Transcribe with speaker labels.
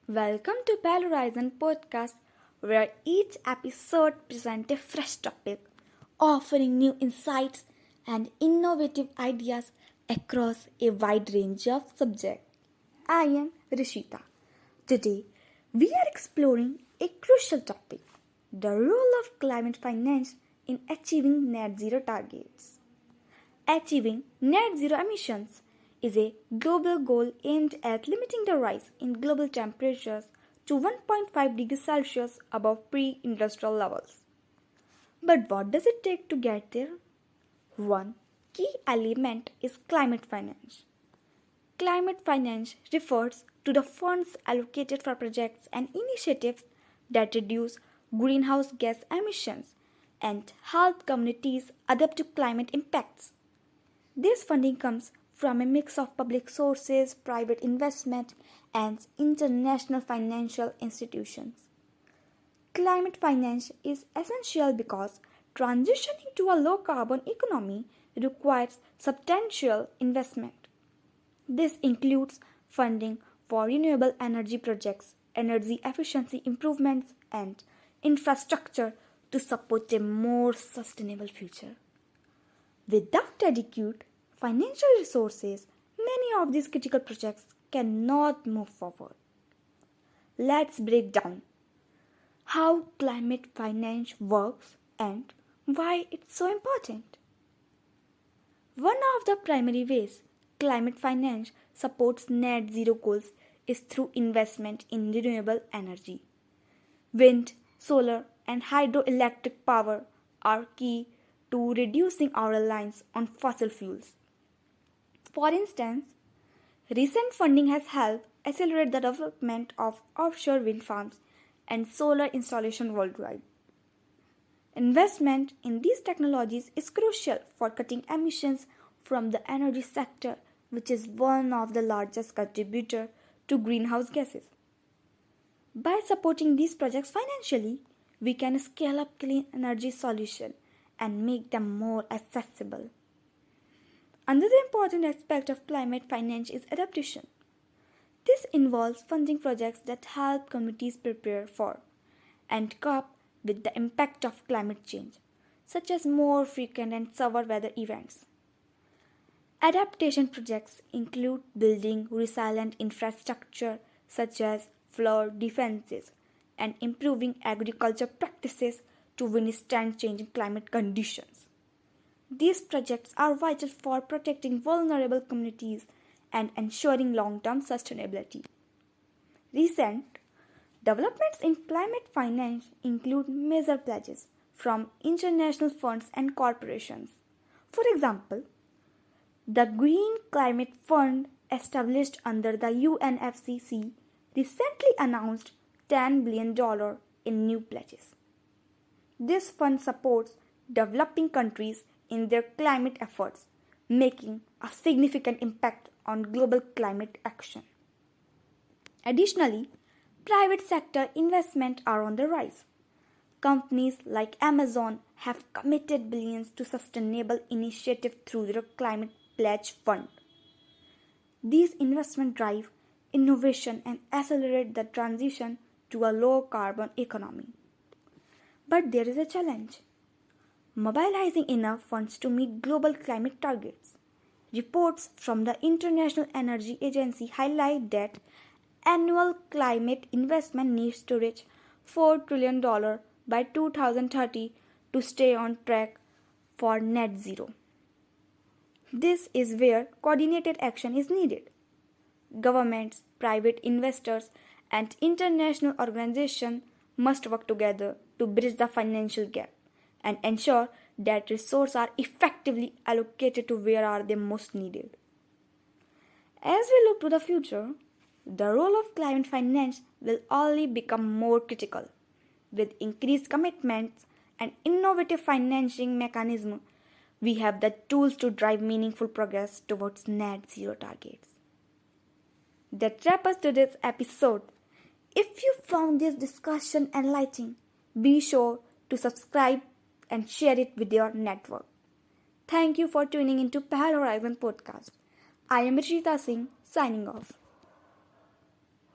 Speaker 1: Welcome to Pahal Horizon podcast, where each episode presents a fresh topic, offering new insights and innovative ideas across a wide range of subjects. I am Rishita. Today, we are exploring a crucial topic, the role of climate finance in achieving net zero targets. Achieving net zero emissions is a global goal aimed at limiting the rise in global temperatures to 1.5 degrees Celsius above pre industrial levels. But what does it take to get there? One key element is climate finance. Climate finance refers to the funds allocated for projects and initiatives that reduce greenhouse gas emissions and help communities adapt to climate impacts. This funding comes from a mix of public sources, private investment, and international financial institutions. Climate finance is essential because transitioning to a low carbon economy requires substantial investment. This includes funding for renewable energy projects, energy efficiency improvements, and infrastructure to support a more sustainable future. Without adequate financial resources, many of these critical projects cannot move forward. Let's break down how climate finance works and why it's so important. One of the primary ways climate finance supports net zero goals is through investment in renewable energy. Wind, solar, and hydroelectric power are key to reducing our reliance on fossil fuels. For instance, recent funding has helped accelerate the development of offshore wind farms and solar installation worldwide. Investment in these technologies is crucial for cutting emissions from the energy sector, which is one of the largest contributors to greenhouse gases. By supporting these projects financially, we can scale up clean energy solutions and make them more accessible. Another important aspect of climate finance is adaptation. This involves funding projects that help communities prepare for and cope with the impact of climate change, such as more frequent and severe weather events. Adaptation projects include building resilient infrastructure such as flood defenses and improving agriculture practices to withstand changing climate conditions. These projects are vital for protecting vulnerable communities and ensuring long-term sustainability. Recent developments in climate finance include major pledges from international funds and corporations. For example, the Green Climate Fund, established under the UNFCCC, recently announced $10 billion in new pledges. This fund supports developing countries in their climate efforts, making a significant impact on global climate action. Additionally, private sector investment are on the rise. Companies like Amazon have committed billions to sustainable initiatives through their Climate Pledge Fund. These investments drive innovation and accelerate the transition to a low carbon economy. But there is a challenge: mobilizing enough funds to meet global climate targets. Reports from the International Energy Agency highlight that annual climate investment needs to reach $4 trillion by 2030 to stay on track for net zero. This is where coordinated action is needed. Governments, private investors, and international organizations must work together to bridge the financial gap and ensure that resources are effectively allocated to where are they most needed. As we look to the future, the role of climate finance will only become more critical. With increased commitments and innovative financing mechanisms, we have the tools to drive meaningful progress towards net zero targets. That wraps up today's episode. If you found this discussion enlightening, be sure to subscribe and share it with your network. Thank you for tuning into Pahal Horizon podcast. I am Rishita Singh, signing off.